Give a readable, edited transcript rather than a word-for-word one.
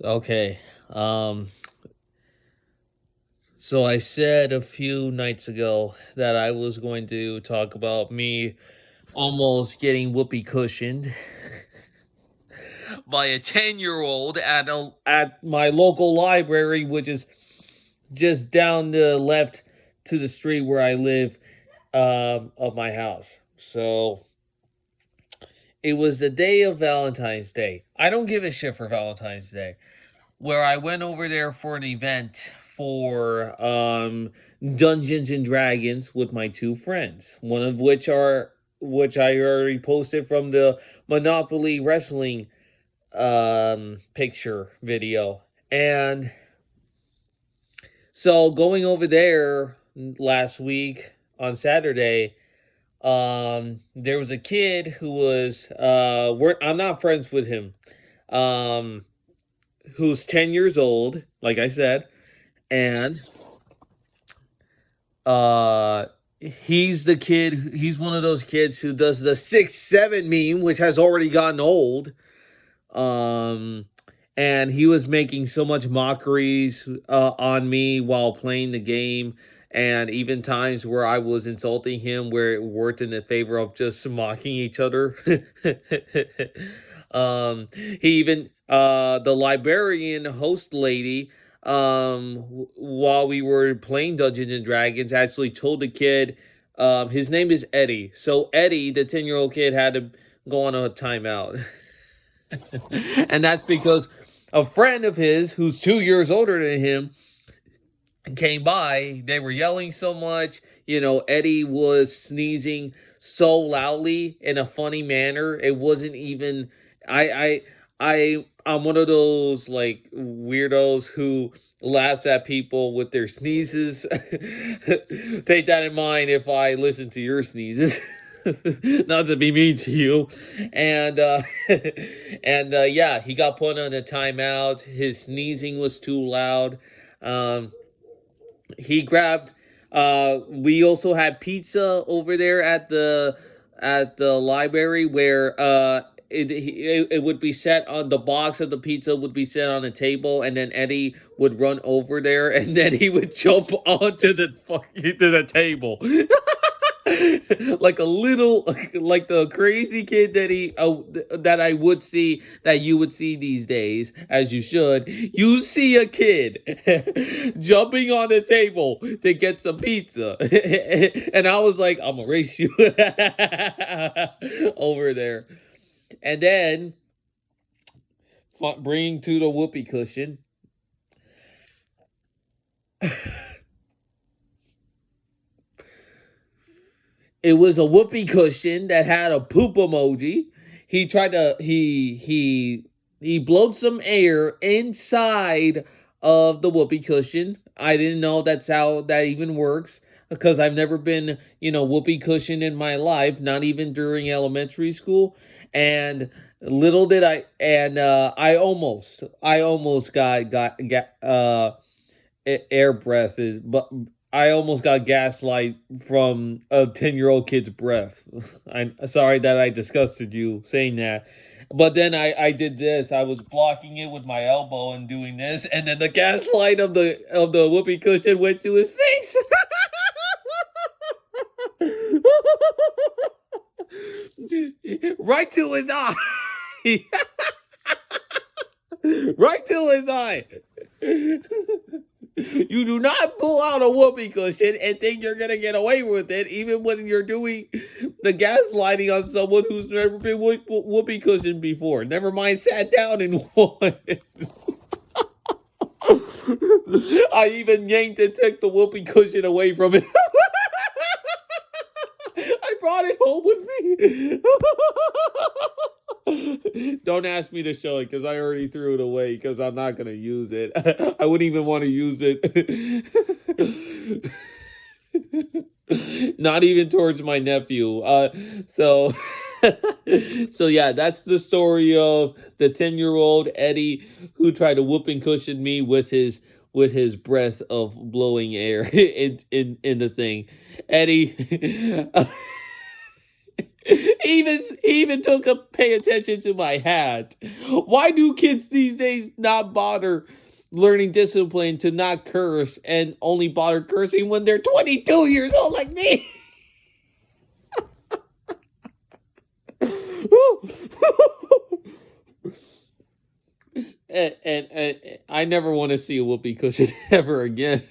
Okay. Um so I said a few nights ago that I was going to talk about me almost getting whoopee cushioned by a 10-year-old at my local library, which is just down the left to the street where I live, of my house. So it was the day of Valentine's Day. I don't give a shit for Valentine's Day, where I went over there for an event for Dungeons and Dragons with my two friends. One of which I already posted from the Monopoly Wrestling picture video. And so going over there last week on Saturday, there was a kid who was I'm not friends with him. Um who's 10 years old, like I said, and uh he's one of those kids who does the 6'7" meme, which has already gotten old. Um and he was making so much mockeries on me while playing the game, and even times where I was insulting him where it worked in the favor of just mocking each other. He even the librarian host lady, while we were playing Dungeons and Dragons, actually told the kid, his name is Eddie. So Eddie, the 10-year-old kid, had to go on a timeout. And that's because a friend of his who's 2 years older than him came by. They were yelling so much. Eddie was sneezing so loudly in a funny manner. It wasn't even. I'm one of those like weirdos who laughs at people with their sneezes. Take that in mind if I listen to your sneezes. Not to be mean to you. And and yeah, he got put on a timeout. His sneezing was too loud. Um, he grabbed We also had pizza over there at the library, where it would be set on the box of the pizza would be set on a table, and then Eddie would run over there, and then he would jump onto the fucking to the table. Like a little, like the crazy kid that I would see, that you would see these days, as you should. You see a kid jumping on the table to get some pizza. And I was like, I'm gonna race you over there. And then bringing to the whoopee cushion. It was a whoopee cushion that had a poop emoji. He tried to he blowed some air inside of the whoopee cushion. I didn't know that's how that even works, because I've never been, whoopee cushion in my life, not even during elementary school. And little did I and I almost got air breath, but I almost got gaslight from a 10-year-old kid's breath. I'm sorry that I disgusted you saying that. But then I did this. I was blocking it with my elbow and doing this, and then the gaslight of the whoopee cushion went to his face. Right to his eye. Right to his eye. You do not pull out a whoopee cushion and think you're gonna get away with it, even when you're doing the gaslighting on someone who's never been whoopee cushioned before. Never mind, sat down in one. I even yanked and took the whoopee cushion away from it. I brought it home with me. Don't ask me to show it, because I already threw it away, because I'm not gonna use it. I wouldn't even want to use it. Not even towards my nephew. So so yeah, that's the story of the 10-year-old Eddie who tried to whoop and cushion me with his breath of blowing air in the thing. Eddie, He even took a pay attention to my hat. Why do kids these days not bother learning discipline to not curse and only bother cursing when they're 22 years old like me? And I never want to see a whoopee cushion ever again.